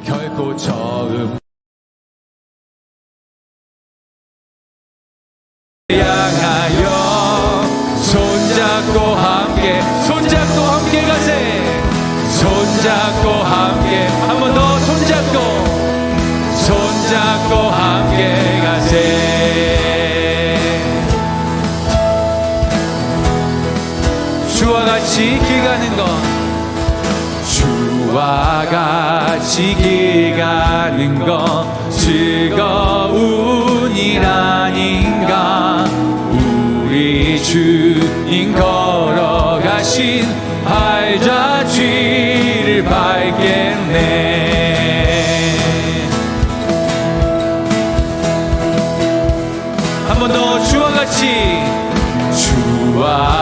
결코 처음 향하여 손잡고 함께 가세. 손잡고 함께 한 번 더 손잡고 함께 가세. 주와 같이 길 가는 것, 주와 같이 길 가는 것 즐거운 일 아닌가. 우리 주님 걸어가신 발자취를 밟겠네. 한 번 더 주와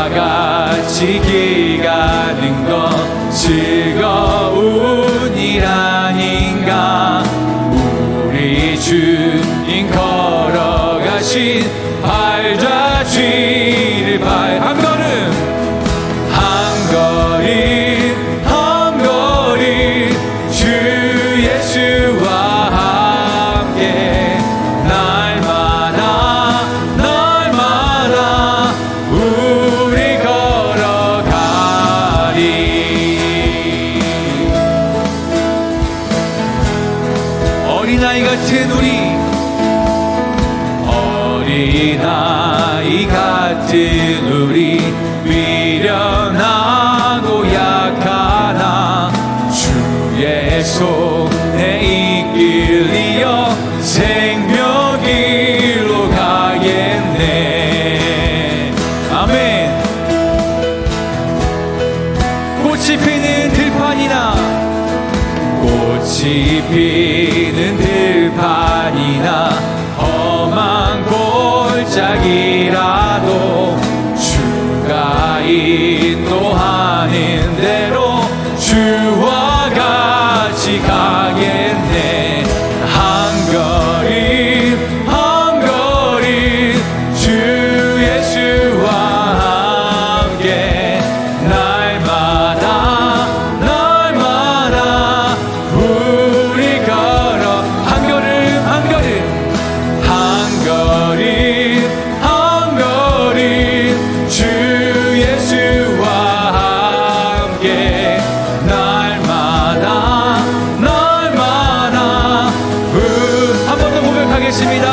같이 길 가는 것 즐거운 일 아닌가. 우리 주님 걸어가신 발자취를 한 걸음 주 예수와 함께 날마다 우리 걸어가리. 어린아이 같은 우리 미련하고 약하나 주의 손에 이끌리어 생명길로 가겠네. 아멘. 꽃이 피는 들판이나 험한 골짜기라도 주가 인도하는 대로 주와 같이 가겠네. 한 걸음 주 예수와 함께 날마다 우리 걸어. 한 걸음 주 예수와 함께 날마다 한 번 더 고백하겠습니다.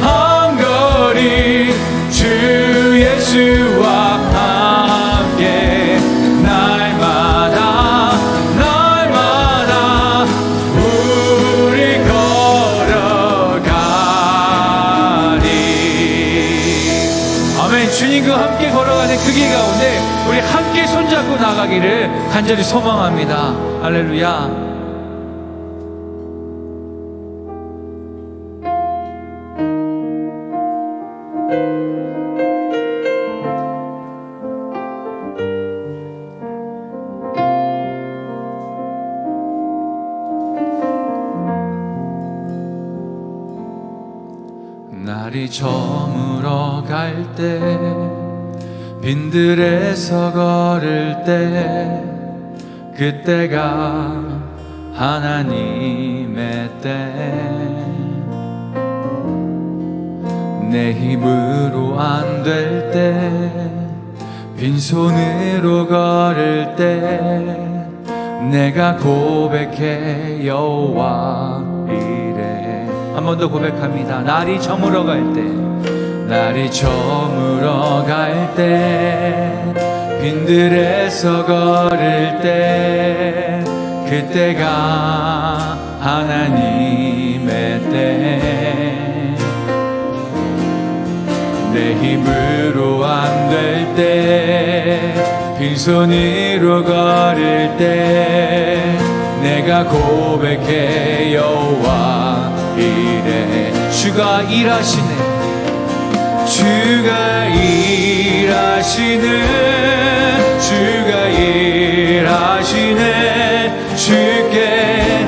한 걸음 주 예수와 함께 날마다 우리 걸어가리. 아멘. 주님과 함께 걸어가는 그 길 가운데 우리 함께 손잡고 나가기를 간절히 소망합니다. 할렐루야. 날이 저물어 갈 때 빈들에서 걸을 때 그때가 하나님의 때. 내 힘으로 안 될 때 빈손으로 걸을 때 내가 고백해 여호와 이래. 한 번 더 고백합니다. 날이 저물어 갈 때 빈들에서 걸을 때 그때가 하나님의 때. 내 힘으로 안 될 때 빈손으로 걸을 때 내가 고백해 여호와 이래. 주가 일하시네 주께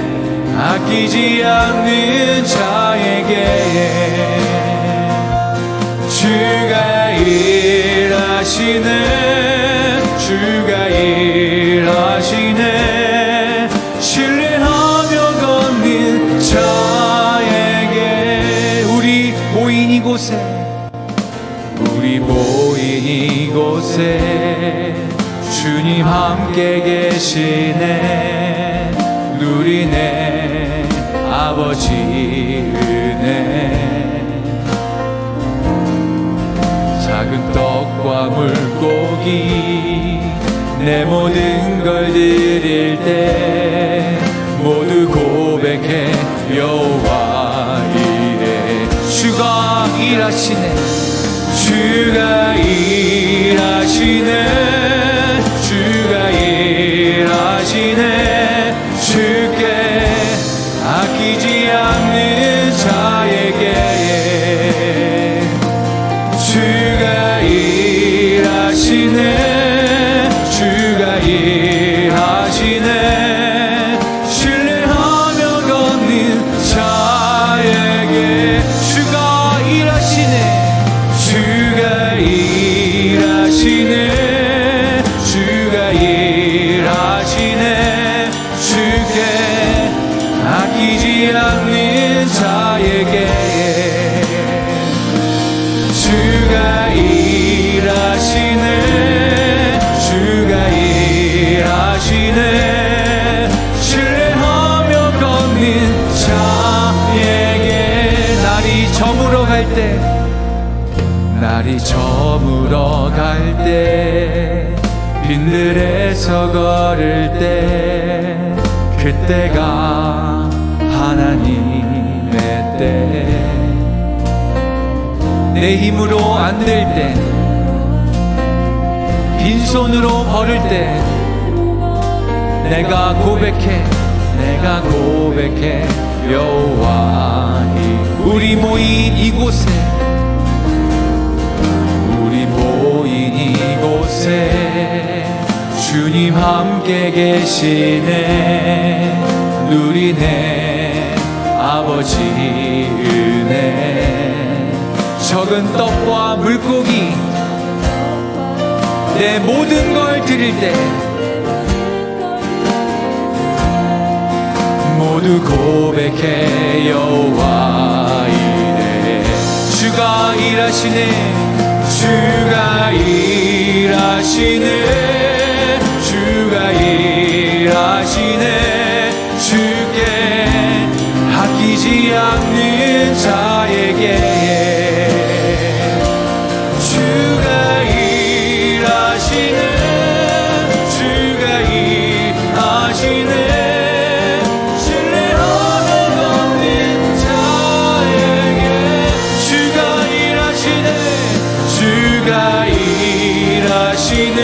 아끼지 않는 자에게 주가 계시네. 주가 일하시네. 신뢰하며 걷는 자에게 우리 모인 이곳에 주님 함께 계시네. 누리네 아버지 은혜. 작은 떡과 물고기 내 모든 걸 드릴 때 모두 고백해 여호와 이래. 주가 일하시네. 주가 일하시네. 주가 일하시네. 주께 아끼지 않는 자에게 주가 일하시네. 주가 일하시네. 신뢰하며 걷는 자에게 주가 일하시네. 주가 일하시네. 주가 일하시네. 주께 아끼지 않는 자에게 주가 일하시네. 주가 일하시네. 신뢰하며 걷는 자에게 날이 저물어 갈 때 날이 저물어 갈 때 빈들에서 걸을 때 그때가 하나님의 때. 내 힘으로 안 될 때 빈손으로 걸을 때 내가 고백해 여호와 우리 모인 이곳에 주님 함께 계시네. 누리네 아버지 은혜. 적은 떡과 물고기 내 모든 걸 드릴 때 모두 고백해 여호와 이래. 주가 일하시네. 주가 일하시네. 주가 일하시네. 주께 아끼지 않는 자에게 주가 일하시네. 주가 일하시네. 신뢰하며 걷는 자에게 주가 일하시네. 주가 일하시네.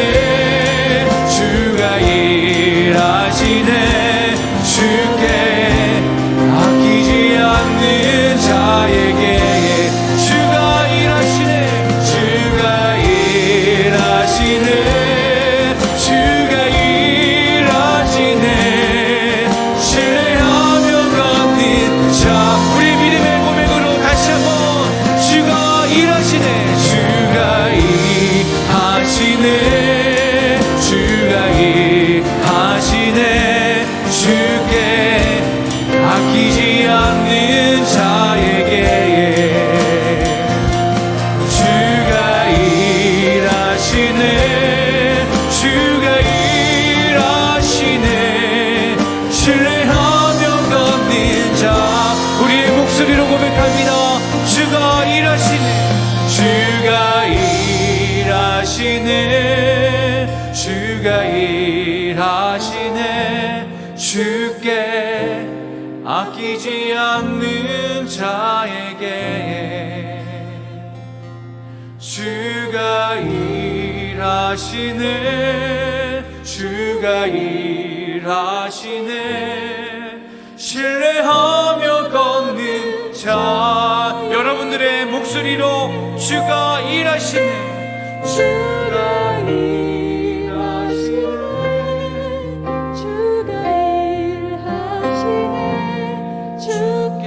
주가 일하시네. 주께 아끼지 않는 자에게 주가 일하시네. 주가 일하시네. 주가 일하시네. 신뢰하며 걷는 자 우리 믿음의 고백으로 다시 한번 주가 일하시네. 주가 일하시네. 주가 일하시네. 주께 아끼지 않는 자에게 주가 일하시네. 주가 일하시네. 신뢰하며 걷는 자 우리의 목소리로 고백합니다. 주가 일하시네. 주가 일하시네. 주가 일하시네. 주께 아끼지 않는 자에게 주가 일하시네. 주가 일하시네. 신뢰하며 걷는 자 여러분들의 목소리로 주가 일하시네. 주가 일하시네. 주가 일하시네. 주께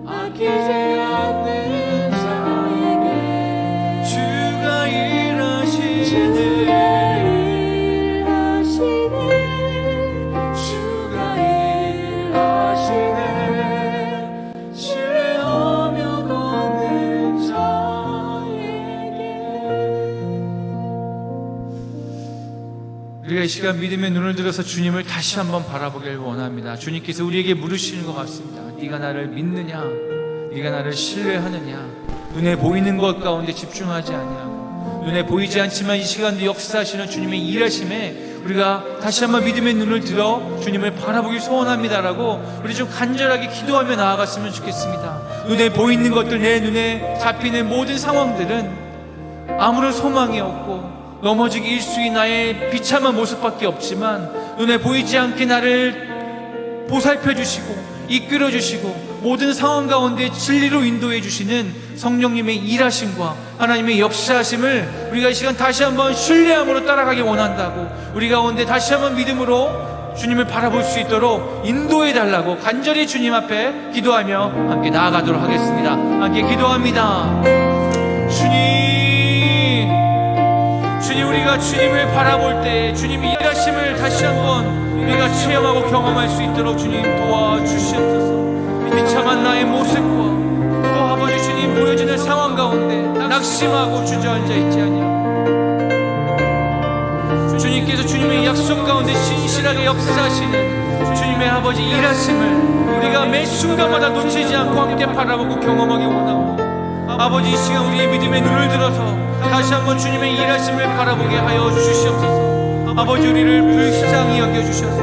아끼지 않는 자에게 주가 일하시네. 우리가 이 시간 믿음의 눈을 들어서 주님을 다시 한번 바라보길 원합니다. 주님께서 우리에게 물으시는 것 같습니다. 네가 나를 믿느냐? 네가 나를 신뢰하느냐? 눈에 보이는 것 가운데 집중하지 아니하고 눈에 보이지 않지만 이 시간도 역사하시는 주님의 일하심에 우리가 다시 한번 믿음의 눈을 들어 주님을 바라보길 소원합니다라고 우리 좀 간절하게 기도하며 나아갔으면 좋겠습니다. 눈에 보이는 것들, 내 눈에 잡히는 모든 상황들은 아무런 소망이 없고 넘어지기 일수인 나의 비참한 모습밖에 없지만 눈에 보이지 않게 나를 보살펴 주시고 이끌어 주시고 모든 상황 가운데 진리로 인도해 주시는 성령님의 일하심과 하나님의 역사하심을 우리가 이 시간 다시 한번 신뢰함으로 따라가기 원한다고, 우리 가운데 다시 한번 믿음으로 주님을 바라볼 수 있도록 인도해 달라고 간절히 주님 앞에 기도하며 함께 나아가도록 하겠습니다. 함께 기도합니다. 주님, 우리가 주님을 바라볼 때 주님의 일하심을 다시 한번 우리가 체험하고 경험할 수 있도록 주님 도와주시옵소서. 비참한 나의 모습과 또 아버지 주님 보여지는 상황 가운데 낙심하고 주저앉아 있지 아니하고 주님께서 주님의 약속 가운데 신실하게 역사하시는 주님의 아버지 일하심을 우리가 매 순간마다 놓치지 않고 함께 바라보고 경험하기 원합니다. 아버지, 이 시간 우리의 믿음의 눈을 들어서 다시 한번 주님의 일하심을 바라보게 하여 주시옵소서. 아버지, 우리를 불쌍히 여겨주셔서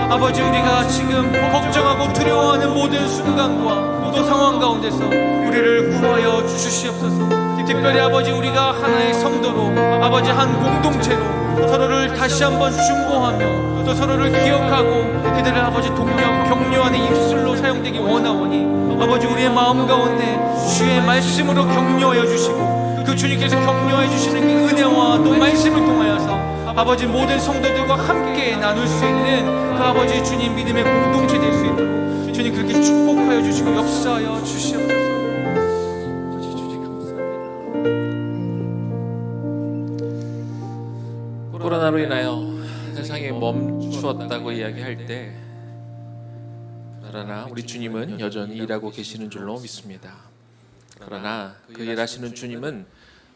아버지, 우리가 지금 걱정하고 두려워하는 모든 순간과 또 상황 가운데서 우리를 구하여 주시옵소서. 특별히 아버지, 우리가 하나의 성도로 아버지 한 공동체로 서로를 다시 한번 중보하며 또 서로를 기억하고 그들을 아버지 동력 격려하는 입술로 사용되기 원하오니 아버지, 우리의 마음 가운데 주의 말씀으로 격려하여 주시고 그 주님께서 격려해 주시는 그 은혜와 또 말씀을 통하여서 아버지 모든 성도들과 함께 나눌 수 있는 그 아버지 주님 믿음의 공동체 될 수 있도록 주님 그렇게 축복하여 주시고 역사하여 주시옵소서. 코로나로 인하여 세상이 멈추었다고 이야기할 때, 그러나 우리 주님은 여전히 일하고 계시는 줄로 믿습니다. 그러나 그 일하시는 주님은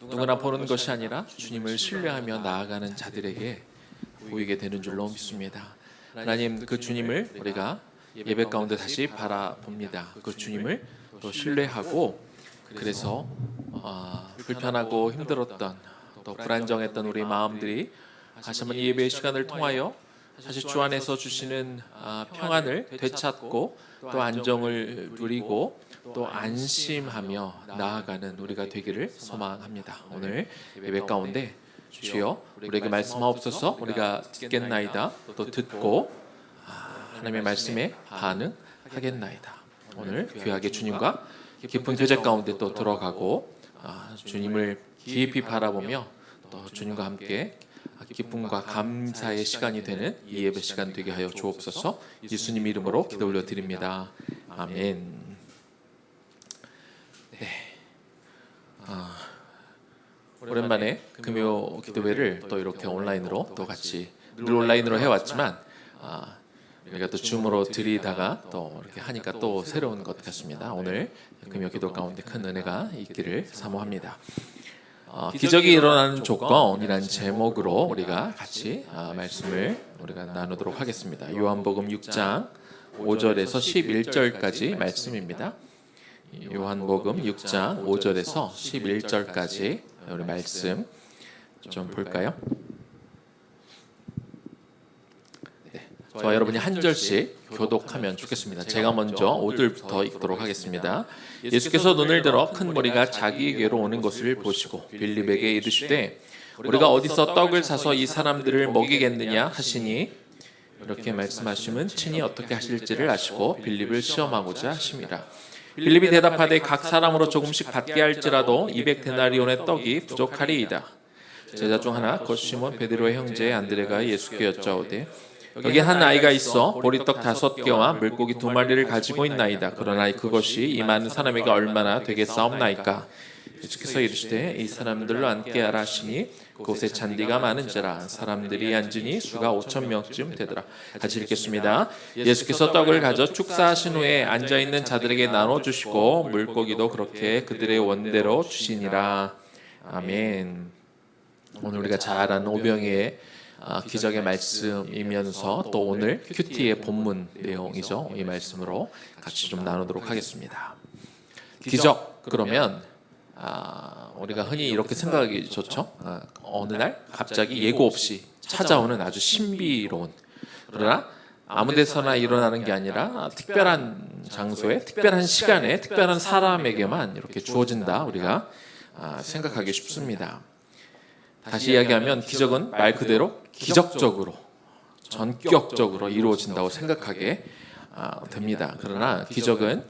누구나 보는 것이 아니라 주님을 신뢰하며 나아가는 자들에게 보이게 되는 줄로 믿습니다. 하나님, 그 주님을 우리가 예배 가운데 다시 바라봅니다. 그 주님을 또 신뢰하고, 그래서 불편하고 힘들었던 또 불안정했던 우리 마음들이 다시 한번 이 예배의 시간을 통하여 사실 주 안에서 주시는 평안을 되찾고 또 안정을 누리고 또 안심하며 나아가는 우리가 되기를 소망합니다. 오늘 예배 가운데 주여 우리에게 말씀하옵소서. 우리가 듣겠나이다. 또 듣고 하나님의 말씀에 반응하겠나이다. 오늘 귀하게 주님과 깊은 교제 가운데 또 들어가고 주님을 깊이 바라보며 또 주님과 함께 기쁨과 감사의 시간이 되는 이 예배 시간 되게 하여 주옵소서. 예수님 이름으로 기도 올려드립니다. 아멘. 네. 오랜만에 금요 기도회를 또 이렇게 온라인으로 또 같이 늘 온라인으로 해왔지만 우리가 또 줌으로 드리다가 또 이렇게 하니까 또 새로운 것 같습니다. 오늘 금요 기도 가운데 큰 은혜가 있기를 사모합니다. 기적이 일어나는 조건이라는 제목으로 우리가 같이 말씀을 우리가 나누도록 하겠습니다. 요한복음 6장 5절에서 11절까지 말씀입니다. 요한복음 6장 5절에서 11절까지 우리 말씀 좀 볼까요? 네. 저와 여러분이 한 절씩 교독하면 좋겠습니다. 제가 먼저 5절부터 읽도록 하겠습니다. 예수께서 눈을 들어 큰 무리가 자기에게로 오는 것을 보시고 빌립에게 이르시되 우리가 어디서 떡을 사서 이 사람들을 먹이겠느냐 하시니, 이렇게 말씀하시면 친히 어떻게 하실지를 아시고 빌립을 시험하고자 하심이라. 빌립이 대답하되 각 사람으로 조금씩 받게 할지라도 200데나리온의 떡이 부족하리이다. 제자 중 하나 곧 시몬 베드로의 형제 안드레가 예수께 여짜오되 여기 한 아이가 있어 보리떡 5개와 물고기 2마리를 가지고 있나이다. 그러나 그것이 이 많은 사람에게 얼마나 되겠사옵나이까? 예수께서 이르시되 이 사람들로 앉게 하라 하시니 그곳에 잔디가 많은지라 사람들이 앉으니 수가 5,000명쯤 되더라. 같이 읽겠습니다. 예수께서 떡을 가져 축사하신 후에 앉아있는 자들에게 나눠주시고 물고기도 그렇게 그들의 원대로 주시니라. 아멘. 오늘 우리가 잘 아는 오병이의 기적의 말씀이면서 또 오늘 큐티의 본문 내용이죠. 이 말씀으로 같이 좀 나누도록 하겠습니다. 기적 그러면 우리가 흔히 이렇게 생각하기 좋죠. 어느 날 갑자기 예고 없이 찾아오는 아주 신비로운, 그러나 아무 데서나 일어나는 게 아니라 특별한 장소에 특별한 시간에 특별한 사람에게만 이렇게 주어진다, 우리가 생각하기 쉽습니다. 다시 이야기하면 기적은 말 그대로 기적적으로 전격적으로 이루어진다고 생각하게 됩니다. 그러나 기적은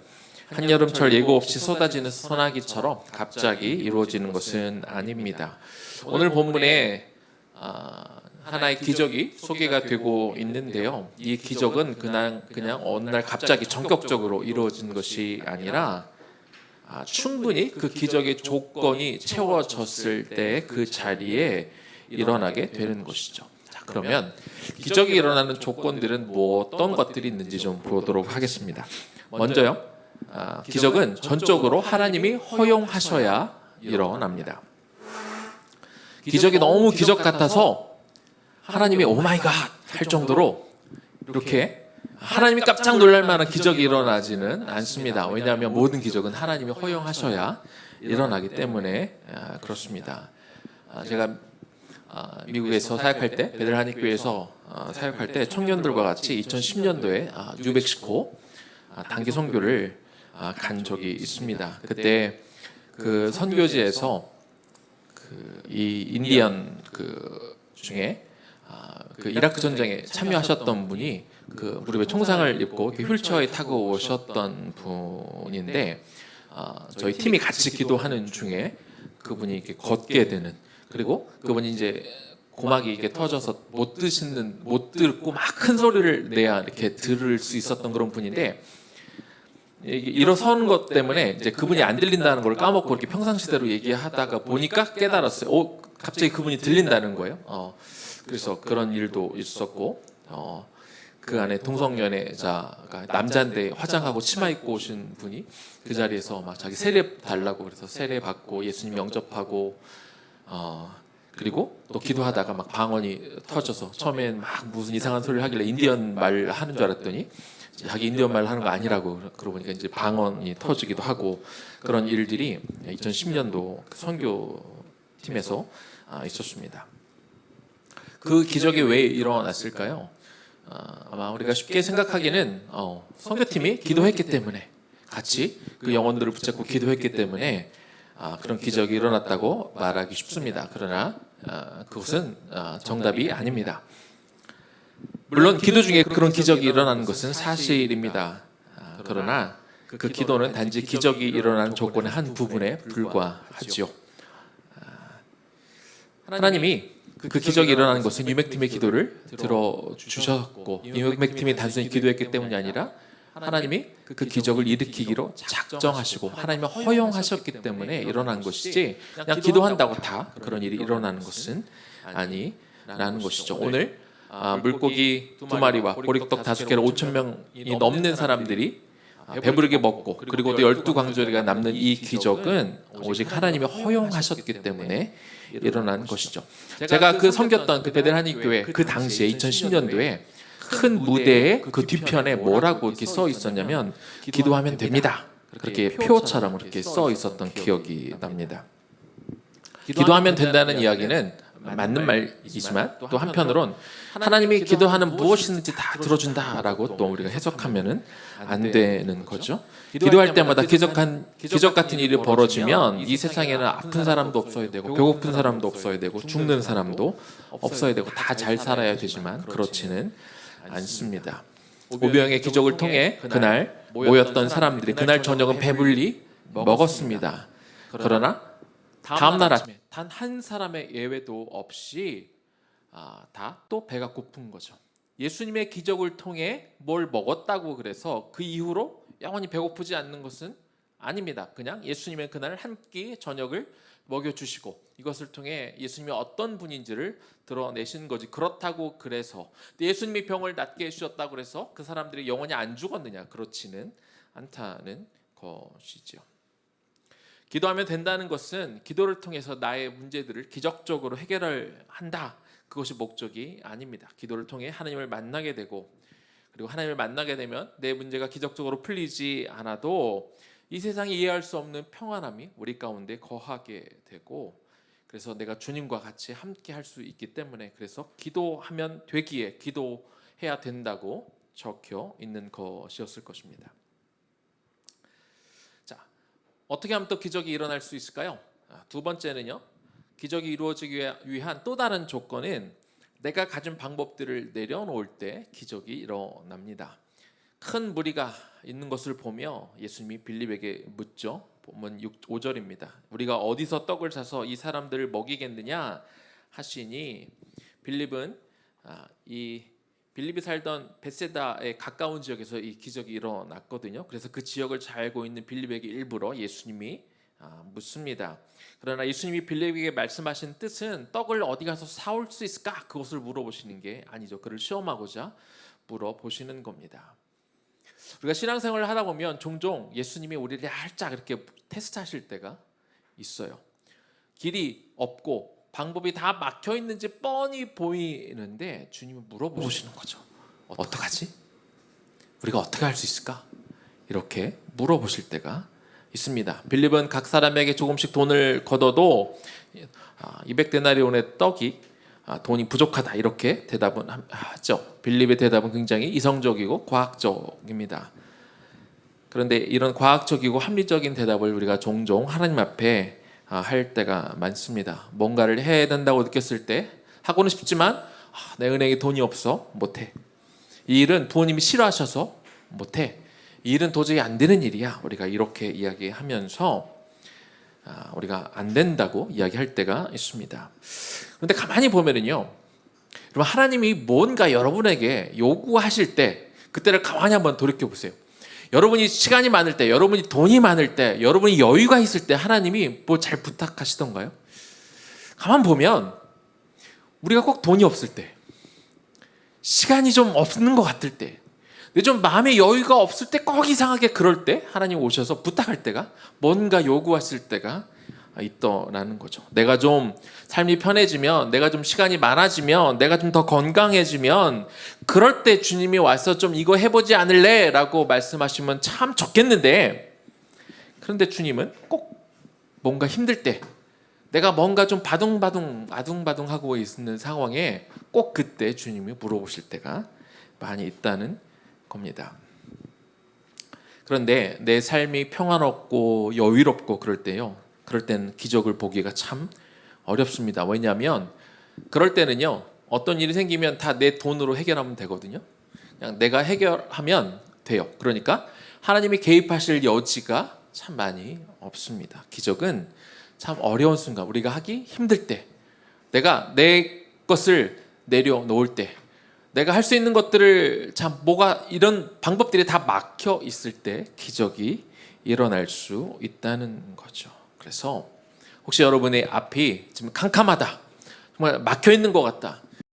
한여름철 예고 없이 쏟아지는 소나기처럼 갑자기 이루어지는 것은 아닙니다. 오늘 본문에 하나의 기적이 소개가 되고 있는데요. 이 기적은 그냥 어느 날 갑자기 전격적으로 이루어진 것이 아니라 충분히 그 기적의 조건이 채워졌을 때 그 자리에 일어나게 되는 것이죠. 자, 그러면 기적이 일어나는 조건들은 뭐 어떤 것들이 있는지 좀 보도록 하겠습니다. 먼저요, 기적은 전적으로 하나님이 허용하셔야 일어납니다. 기적이 너무 기적 같아서 하나님이 오마이갓 할 정도로 이렇게 하나님이 깜짝 놀랄 만한 기적이 일어나지는 않습니다. 왜냐하면 모든 기적은 하나님이 허용하셔야 일어나기 때문에 그렇습니다. 제가 미국에서 사역할 때, 베델 한인교회에서 사역할 때 청년들과 같이 2010년도에 뉴멕시코 단기 선교를 간 적이 있습니다. 그때 그 선교지에서 이 인디언 중에 그 이라크 전쟁에 참여하셨던 분이 그 무릎에 총상을 입고 휠체어에 타고 오셨던 분인데, 저희 팀이 같이 기도하는 중에 그분이 이렇게 걷게 되는, 그리고 그분이 이제 고막이 이게 터져서 못 듣고 막 큰 소리를 내야 이렇게 들을 수 있었던 그런 분인데, 일어서는 것 때문에 이제 그분이 안 들린다는 걸 까먹고 이렇게 평상시대로 얘기하다가 보니까 깨달았어요. 갑자기 그분이 들린다는 거예요. 그래서 그런 일도 있었고, 그 안에 동성연애자가 남자인데 화장하고 치마 입고 오신 분이 그 자리에서 막 자기 세례 달라고 그래서 세례 받고 예수님 영접하고, 그리고 또 기도하다가 막 방언이 터져서 처음엔 막 무슨 이상한 소리를 하길래 인디언 말 하는 줄 알았더니 자기 인디언 말 하는 거 아니라고, 그러고 보니까 이제 방언이 터지기도 하고, 그런 일들이 2010년도 선교팀에서 있었습니다. 그 기적이 왜 일어났을까요? 아마 우리가 쉽게 생각하기는 선교팀이 기도했기 때문에, 같이 그 영혼들을 붙잡고 기도했기 때문에 그런 기적이 일어났다고 말하기 쉽습니다. 그러나 그것은 정답이 아닙니다. 물론 기도 중에 그런 기적이 일어나는 것은 사실입니다. 그러나 그 기도는 단지 기적이 일어나는 조건의 한 부분에 불과하지요. 하나님이 그 기적이 일어나는 것은 뉴맥팀의 기도를 들어주셨고, 뉴맥팀이 단순히 기도했기 때문이 아니라 하나님이 그 기적을 일으키기로 작정하시고 하나님이 허용하셨기 때문에 일어난 것이지, 그냥 기도한다고 다 그런 일이 일어나는 것은 아니라는 것이죠. 오늘 물고기 2마리와 보리떡 5개를 5,000명이 넘는 사람들이 배부르게 먹고, 그리고 또 12광저리가 남는 이 기적은 오직 하나님이 허용하셨기 때문에 일어난 것이죠. 제가 섬겼던 그 베델 한인교회 그 당시에 2010년도에 큰 무대의 그 뒤편에 뭐라고 이렇게 써 있었냐면, 기도하면 됩니다. 그렇게 표처럼 이렇게 써 있었던 기억이 납니다. 기도하면 된다는 이야기는 맞는 말이지만, 또 한편으론 하나님이 기도하는 무엇이든지 다 들어준다라고 또 우리가 해석하면은 안 되는 거죠. 기도할 때마다 기적 같은 일이 벌어지면 이 세상에는 아픈 사람도 없어야 되고, 배고픈 사람도 없어야 되고, 죽는 사람도 없어야 되고, 다 잘 살아야 되지만 그렇지는 않습니다. 오병의 기적을 통해 그날 모였던 사람들이 그날 저녁은 배불리 먹었습니다. 그러나 다음 날 아침에 단 한 사람의 예외도 없이 다 또 배가 고픈 거죠. 예수님의 기적을 통해 뭘 먹었다고 그래서 그 이후로 영원히 배고프지 않는 것은 아닙니다. 그냥 예수님의 그날 한 끼 저녁을 먹여주시고, 이것을 통해 예수님이 어떤 분인지를 드러내신 거지. 그렇다고 그래서 예수님이 병을 낫게 해주셨다고 그래서 그 사람들이 영원히 안 죽었느냐? 그렇지는 않다는 것이죠. 기도하면 된다는 것은 기도를 통해서 나의 문제들을 기적적으로 해결을 한다, 그것이 목적이 아닙니다. 기도를 통해 하나님을 만나게 되고, 그리고 하나님을 만나게 되면 내 문제가 기적적으로 풀리지 않아도 이 세상이 이해할 수 없는 평안함이 우리 가운데 거하게 되고, 그래서 내가 주님과 같이 함께 할 수 있기 때문에, 그래서 기도하면 되기에 기도해야 된다고 적혀 있는 것이었을 것입니다. 자, 어떻게 하면 또 기적이 일어날 수 있을까요? 두 번째는요, 기적이 이루어지기 위한 또 다른 조건은 내가 가진 방법들을 내려놓을 때 기적이 일어납니다. 큰 무리가 있는 것을 보며 예수님이 빌립에게 묻죠. 본문 5절입니다. 우리가 어디서 떡을 사서 이 사람들을 먹이겠느냐 하시니, 빌립은 이 빌립이 살던 베세다에 가까운 지역에서 이 기적이 일어났거든요. 그래서 그 지역을 잘 알고 있는 빌립에게 일부러 예수님이 묻습니다. 그러나 예수님이 빌립에게 말씀하신 뜻은 떡을 어디 가서 사올 수 있을까? 그것을 물어보시는 게 아니죠. 그를 시험하고자 물어보시는 겁니다. 우리가 신앙생활을 하다 보면 종종 예수님이 우리를 살짝 이렇게 테스트하실 때가 있어요. 길이 없고 방법이 다 막혀 있는지 뻔히 보이는데 주님은 물어보시는 거죠. 어떡하지? 우리가 어떻게 할 수 있을까? 이렇게 물어보실 때가 있습니다. 빌립은 각 사람에게 조금씩 돈을 걷어도 200데나리온의 떡이 돈이 부족하다 이렇게 대답은 하죠. 빌립의 대답은 굉장히 이성적이고 과학적입니다. 그런데 이런 과학적이고 합리적인 대답을 우리가 종종 하나님 앞에 할 때가 많습니다. 뭔가를 해야 된다고 느꼈을 때 하고는 싶지만 내 은행에 돈이 없어 못해. 이 일은 부모님이 싫어하셔서 못해. 이 일은 도저히 안 되는 일이야. 우리가 이렇게 이야기하면서 우리가 안 된다고 이야기할 때가 있습니다. 그런데 가만히 보면은요, 여러분 하나님이 뭔가 여러분에게 요구하실 때 그때를 가만히 한번 돌이켜 보세요. 여러분이 시간이 많을 때, 여러분이 돈이 많을 때, 여러분이 여유가 있을 때 하나님이 뭐 잘 부탁하시던가요? 가만 보면 우리가 꼭 돈이 없을 때, 시간이 좀 없는 것 같을 때, 좀 마음의 여유가 없을 때, 꼭 이상하게 그럴 때 하나님 오셔서 부탁할 때가, 뭔가 요구하실 때가 있더라는 거죠. 내가 좀 삶이 편해지면, 내가 좀 시간이 많아지면, 내가 좀 더 건강해지면, 그럴 때 주님이 와서 좀 이거 해보지 않을래? 라고 말씀하시면 참 좋겠는데, 그런데 주님은 꼭 뭔가 힘들 때, 내가 뭔가 좀 아둥바둥하고 있는 상황에 꼭 그때 주님이 물어보실 때가 많이 있다는 겁니다. 그런데 내 삶이 평안없고 여유롭고 그럴 때는 기적을 보기가 참 어렵습니다. 왜냐하면 그럴 때는요, 어떤 일이 생기면 다 내 돈으로 해결하면 되거든요. 그냥 내가 해결하면 돼요. 그러니까 하나님이 개입하실 여지가 참 많이 없습니다. 기적은 참 어려운 순간, 우리가 하기 힘들 때, 내가 내 것을 내려놓을 때, 내가 할 수 있는 것들을 참 뭐가 이런 방법들이 다 막혀 있을 때 기적이 일어날 수 있다는 거죠. 그래서 혹시 여러분의 앞이 지금 캄캄하다, 정말 막혀 있는 것 같다,